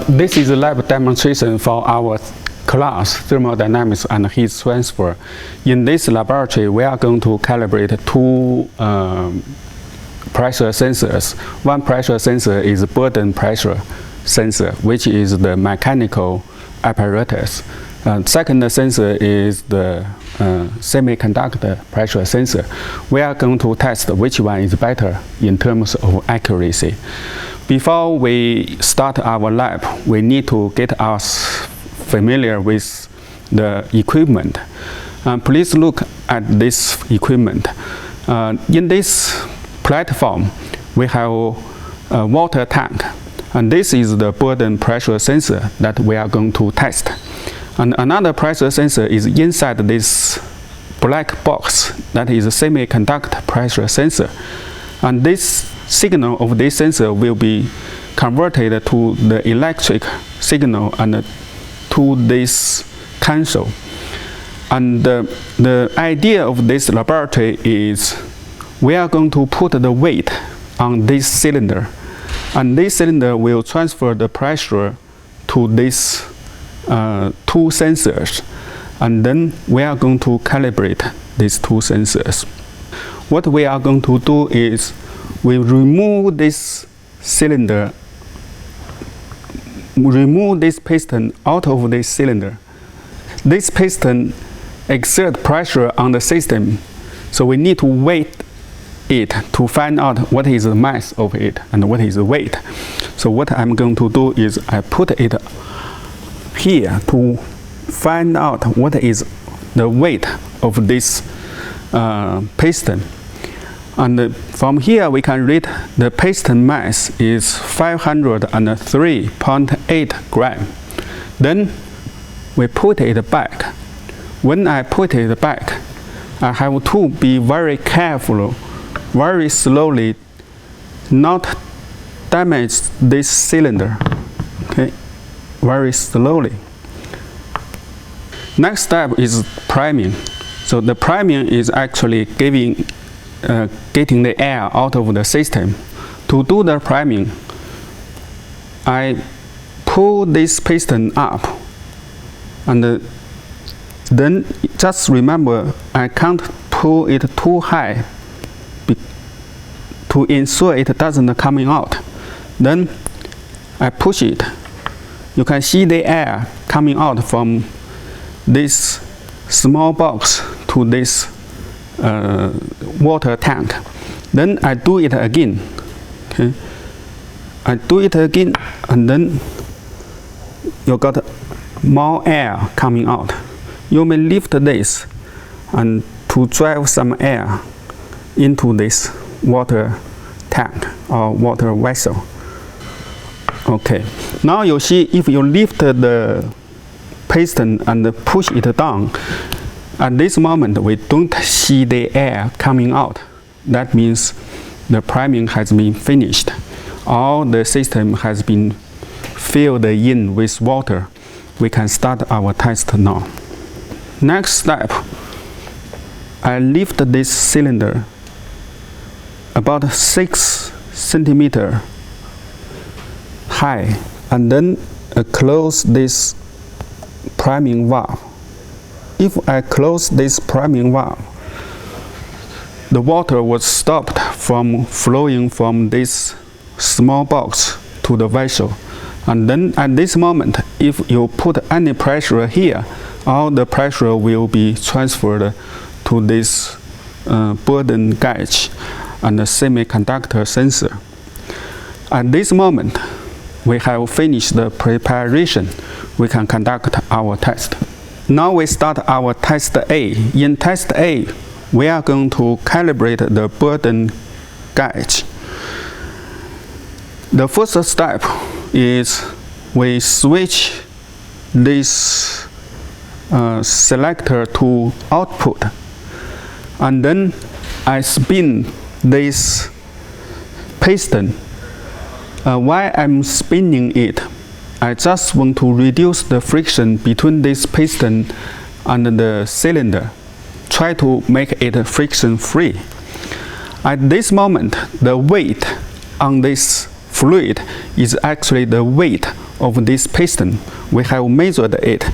This is a lab demonstration for our class, thermodynamics and heat transfer. In this laboratory, we are going to calibrate two pressure sensors. One pressure sensor is burden pressure sensor, which is the mechanical apparatus. Second sensor is the semiconductor pressure sensor. We are going to test which one is better in terms of accuracy. Before we start our lab, we need to get us familiar with the equipment. Please look at this equipment. In this platform, we have a water tank, and this is the burden pressure sensor that we are going to test. And another pressure sensor is inside this black box, that is a semiconductor pressure sensor. And this signal of this sensor will be converted to the electric signal and to this console. And the idea of this laboratory is we are going to put the weight on this cylinder, and this cylinder will transfer the pressure to these two sensors, and then we are going to calibrate these two sensors. What we are going to do is we remove this cylinder, remove this piston out of this cylinder. This piston exerts pressure on the system, so we need to weigh it to find out what is the mass of it and what is the weight. So what I'm going to do is I put it here to find out what is the weight of this piston. And from here we can read the piston mass is 503.8 grams. Then we put it back. When I put it back, I have to be very careful, very slowly, not damage this cylinder. Okay, very slowly. Next step is priming. So the priming is actually getting the air out of the system. To do the priming, I pull this piston up, and then just remember I can't pull it too high to ensure it doesn't coming out. Then I push it. You can see the air coming out from this small box to this water tank. Then I do it again. Okay, I do it again, and then you got more air coming out. You may lift this and to drive some air into this water tank or water vessel. Okay, now you see if you lift the piston and push it down, at this moment we don't see the air coming out. That means the priming has been finished. All the system has been filled in with water. We can start our test now. Next step, I lift this cylinder about 6 centimeters high, and then I close this priming valve. If I close this priming valve, the water was stopped from flowing from this small box to the vessel. And then at this moment, if you put any pressure here, all the pressure will be transferred to this burden gauge and the semiconductor sensor. At this moment, we have finished the preparation. We can conduct our test. Now we start our test A. In test A, we are going to calibrate the burden gauge. The first step is we switch this selector to output, and then I spin this piston. While I'm spinning it, I just want to reduce the friction between this piston and the cylinder. Try to make it friction free. At this moment, the weight on this fluid is actually the weight of this piston. We have measured it.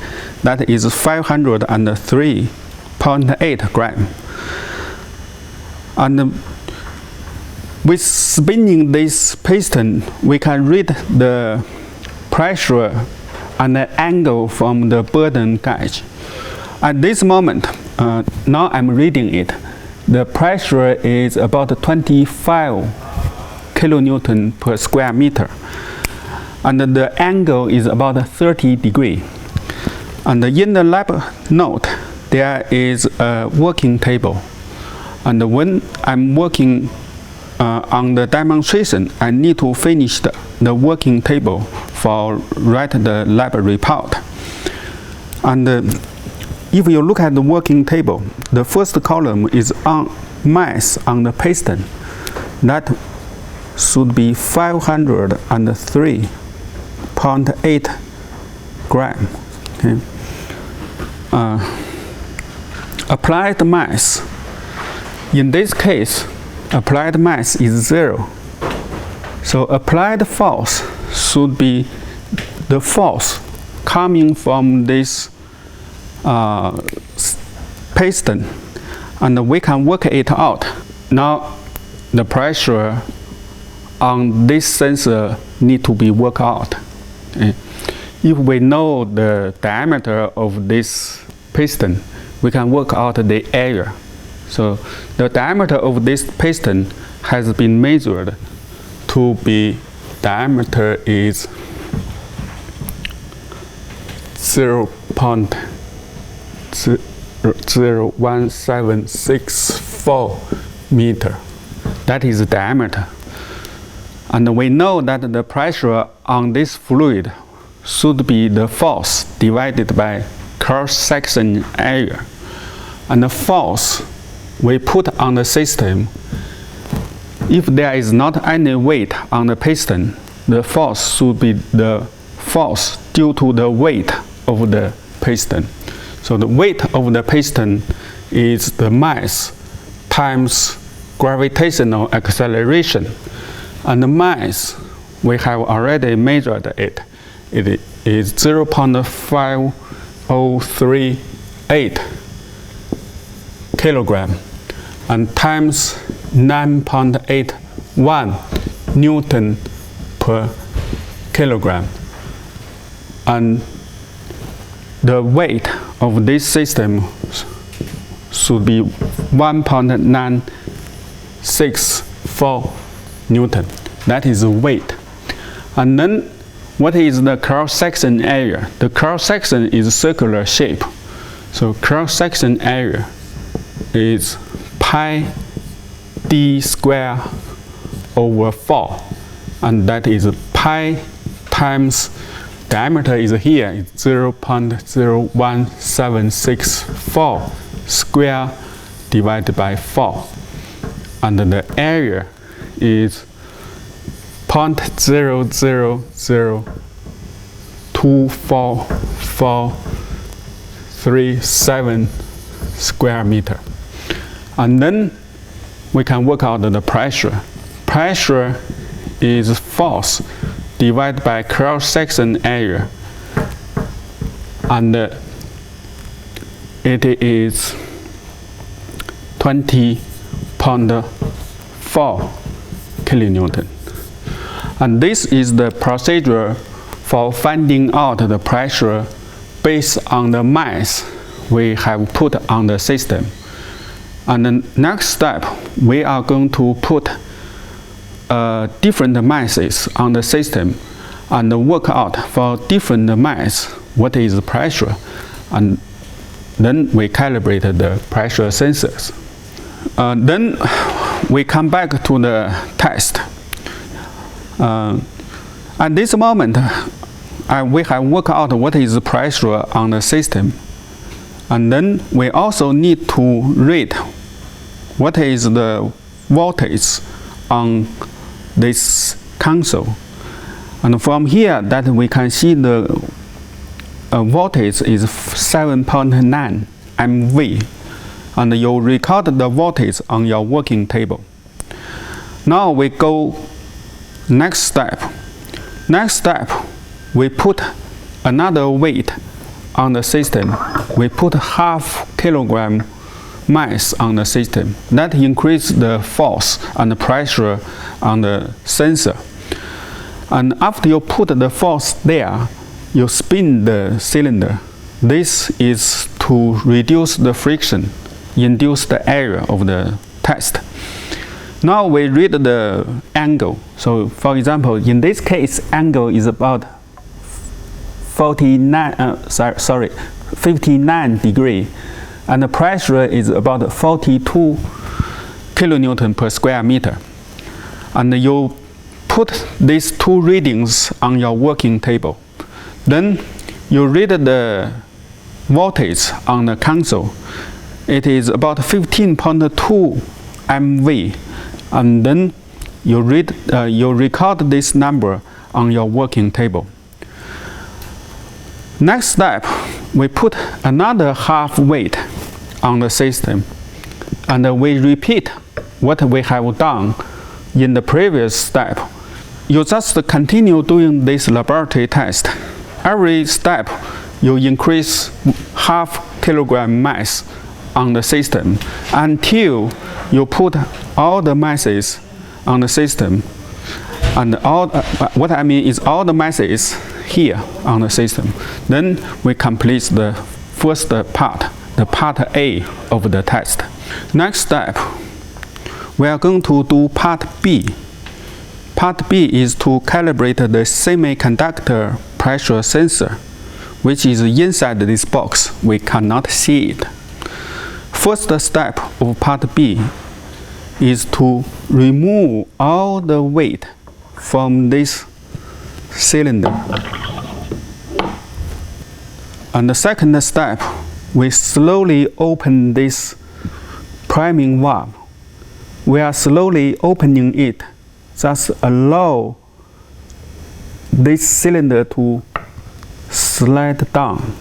That is 503.8 gram. And with spinning this piston, we can read the pressure and the angle from the burden gauge. At this moment, now I'm reading it. The pressure is about 25 kilonewton per square meter. And the angle is about 30 degrees. And in the lab note, there is a working table. And when I'm working on the demonstration, I need to finish the working table for write the lab report. And if you look at the working table, the first column is on mass on the piston. That should be 503.8 gram. Okay. Applied mass. In this case, applied mass is 0. So applied force should be the force coming from this piston, and we can work it out. Now the pressure on this sensor need to be worked out. Okay. If we know the diameter of this piston, we can work out the area. So the diameter of this piston has been measured to be diameter is 0.01764 meter. That is the diameter. And we know that the pressure on this fluid should be the force divided by cross-section area. And the force we put on the system, if there is not any weight on the piston, the force should be the force due to the weight of the piston. So the weight of the piston is the mass times gravitational acceleration. And the mass, we have already measured it. It is 0.5038 kilogram and times 9.81 Newton per kilogram. And the weight of this system should be 1.964 Newton. That is the weight. And then what is the cross-section area? The cross-section is circular shape. So cross-section area is pi d square over 4. And that is pi times diameter is here, it's 0.01764 square divided by 4. And the area is 0.0024437 square meter. And then we can work out the pressure. Pressure is force divided by cross-section area. And it is 20.4 kilonewton. And this is the procedure for finding out the pressure based on the mass we have put on the system. And the next step, we are going to put different masses on the system and work out for different mass what is the pressure, and then we calibrate the pressure sensors. Then we come back to the test. At this moment, we have worked out what is the pressure on the system, and then we also need to read what is the voltage on this console. And from here that we can see the voltage is 7.9 MV, and you record the voltage on your working table. Now we go next step. Next step, we put another weight on the system. We put half kilogram mass on the system. That increases the force and the pressure on the sensor. And after you put the force there, you spin the cylinder. This is to reduce the friction, induce the area of the test. Now we read the angle. So for example, in this case, angle is about 59 degrees, and the pressure is about 42 kilonewton per square meter. And you put these two readings on your working table. Then you read the voltage on the console. It is about 15.2 MV, and then you record this number on your working table. Next step, we put another half weight on the system, and we repeat what we have done in the previous step. You just continue doing this laboratory test. Every step, you increase half kilogram mass on the system until you put all the masses on the system. And what I mean is all the masses here on the system. Then we complete the first part, the part A of the test. Next step, we are going to do part B. Part B is to calibrate the semiconductor pressure sensor, which is inside this box. We cannot see it. First step of part B is to remove all the weight from this cylinder. And the second step, we slowly open this priming valve. We are slowly opening it. Just allow this cylinder to slide down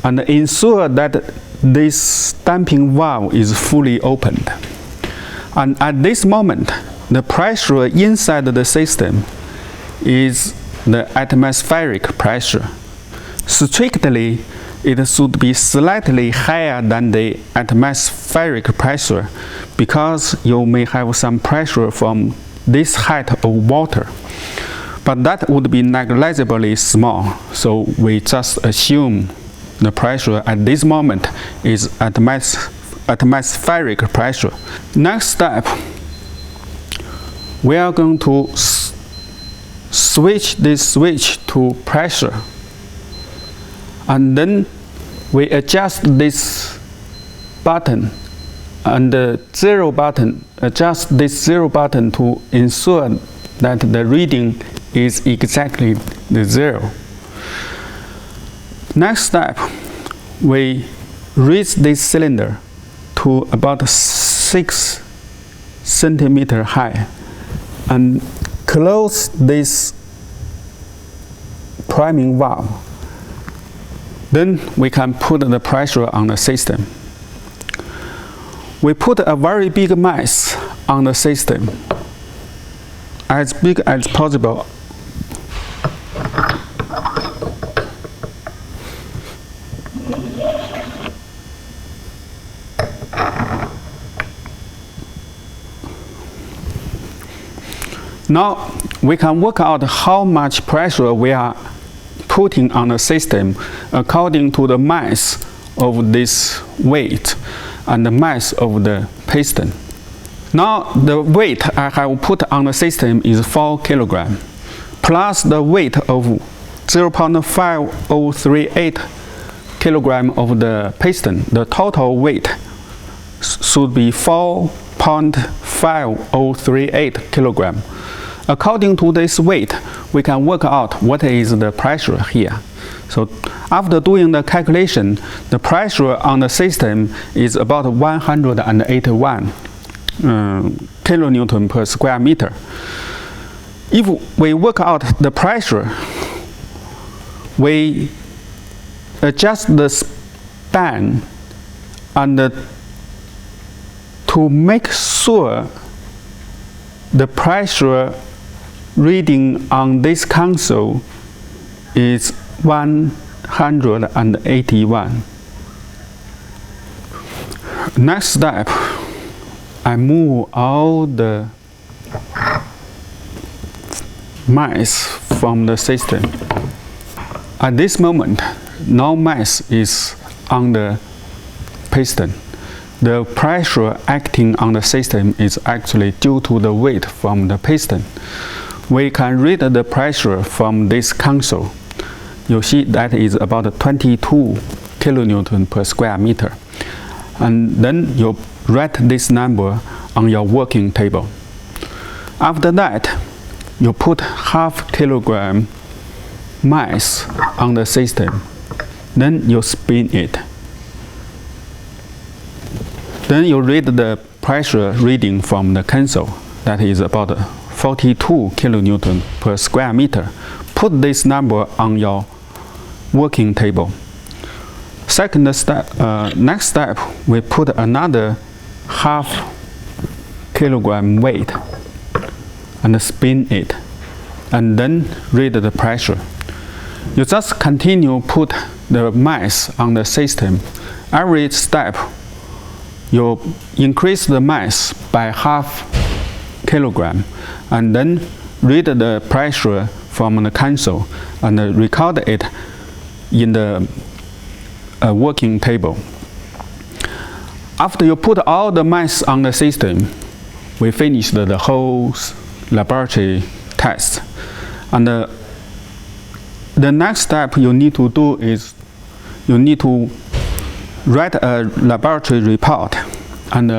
and ensure that this damping valve is fully opened. And at this moment, the pressure inside the system is the atmospheric pressure. Strictly, it should be slightly higher than the atmospheric pressure because you may have some pressure from this height of water. But that would be negligibly small, so we just assume the pressure at this moment is atmospheric pressure. Next step, we are going to switch this switch to pressure, and then we adjust this button and the zero button, adjust this zero button to ensure that the reading is exactly the zero. Next step, we raise this cylinder to about 6 centimeters high and close this priming valve. Then we can put the pressure on the system. We put a very big mass on the system, as big as possible. Now we can work out how much pressure we are putting on the system according to the mass of this weight and the mass of the piston. Now the weight I have put on the system is 4 kilograms plus the weight of 0.5038 kilogram of the piston. The total weight should be 4.5038 kilogram. According to this weight, we can work out what is the pressure here. So after doing the calculation, the pressure on the system is about 181 kilonewton per square meter. If we work out the pressure, we adjust the span and to make sure the pressure reading on this console is 181. Next step, I move all the mice from the system. At this moment, no mice is on the piston. The pressure acting on the system is actually due to the weight from the piston. We can read the pressure from this console. You see that is about 22 kilonewton per square meter. And then you write this number on your working table. After that, you put half kilogram mass on the system. Then you spin it. Then you read the pressure reading from the console. That is about 42 kilonewton per square meter. Put this number on your working table. Next step, we put another half kilogram weight and spin it, and then read the pressure. You just continue put the mass on the system. Every step, you increase the mass by half kilogram, and then read the pressure from the console and record it in the working table. After you put all the mass on the system, we finished the whole laboratory test. And the next step you need to do is you need to write a laboratory report, and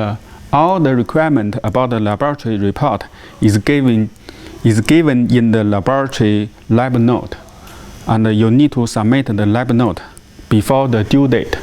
all the requirement about the laboratory report is given in the laboratory lab note, and you need to submit the lab note before the due date.